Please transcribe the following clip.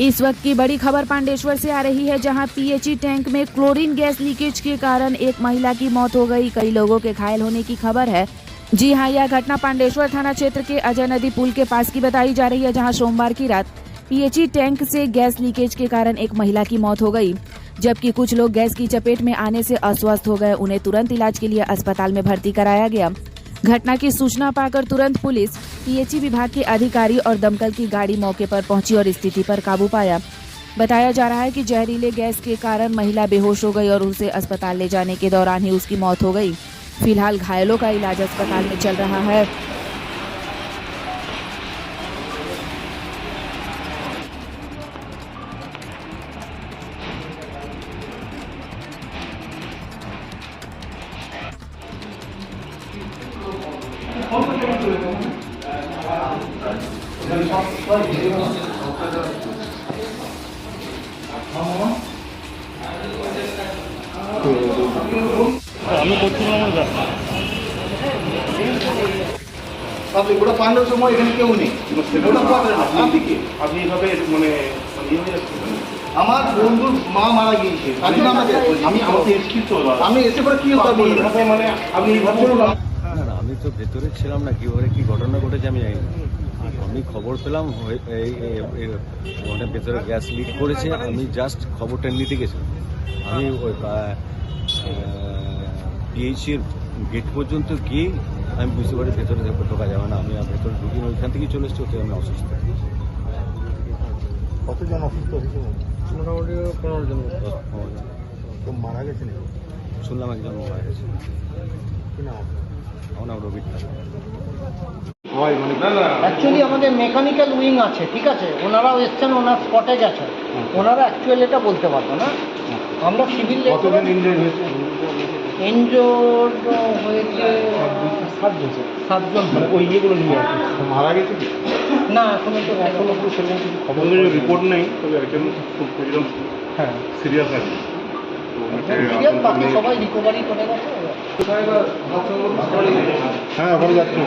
इस वक्त की बड़ी खबर पांडेश्वर से आ रही है, जहां पीएचई टैंक में क्लोरीन गैस लीकेज के कारण एक महिला की मौत हो गई। कई लोगों के घायल होने की खबर है। जी हां, यह घटना पांडेश्वर थाना क्षेत्र के अजय नदी पुल के पास की बताई जा रही है, जहां सोमवार की रात पीएचई टैंक से गैस लीकेज के कारण एक महिला की मौत हो गई, जबकि कुछ लोग गैस की चपेट में आने से अस्वस्थ हो गए। उन्हें तुरंत इलाज के लिए अस्पताल में भर्ती कराया गया। घटना की सूचना पाकर तुरंत पुलिस, पीएचई विभाग के अधिकारी और दमकल की गाड़ी मौके पर पहुंची और स्थिति पर काबू पाया। बताया जा रहा है कि जहरीले गैस के कारण महिला बेहोश हो गई और उसे अस्पताल ले जाने के दौरान ही उसकी मौत हो गई। फिलहाल घायलों का इलाज अस्पताल में चल रहा है। আমি করছিলাম আপনি ওটা পান্ডার সময় এখানে কেউ নেই, ওটা পাবেন না। আপনি এইভাবে মানে আমার বন্ধুর মা মারা গিয়েছে, তার জন্য আমি আমাকে এসেছি তো, আমি এসে পরে কি হতে বলি এইভাবে মানে আপনি এইভাবে না না, আমি তো ভেতরে ছিলাম না, কীভাবে কী ঘটনা ঘটেছে আমি জানি না। আমি খবর পেলাম মানে ভেতরে গ্যাস লিক করেছে, আমি জাস্ট খবরটা নিতে গেছিলাম। আমি ওই পিএইচির গেট পর্যন্ত গিয়ে আমি বুঝতে পারি ভেতরে ঢোকা যাবে না। আমি ভেতরে ঢুকি ওইখান থেকে চলে এসেছি, ওতে আমি অসুস্থ। কতজন অসুস্থ হয়েছে? মোটামুটি 15 জন। তো মারা গেছে নাকি? শুনলাম একজন মারা গেছে। কি নাম? আমার নাম রবি। হয় মানে অ্যাকচুয়ালি আমাদের মেকানিক্যাল উইং আছে, ঠিক আছে, ওনারাও এসছেন, ওনার স্পটে গেছেন, ওনারা অ্যাকচুয়ালি এটা বলতে পারবো না। আমরা সিভিল কতজন ইনজুরি হয়েছে? ইনজোর্ড হয়েছে 7 জন। মানে ওই ইয়েগুলো নিয়ে আর কি মারা গেছে কি না, এখনো তো এখনো পুরো সেরকম কিছু খবর রিপোর্ট নেই, তবে একজন খুব হ্যাঁ সিরিয়াস আছে। বাকি সবাই রিকভারি করে গেছে। হ্যাঁ ওখানে যাচ্ছে।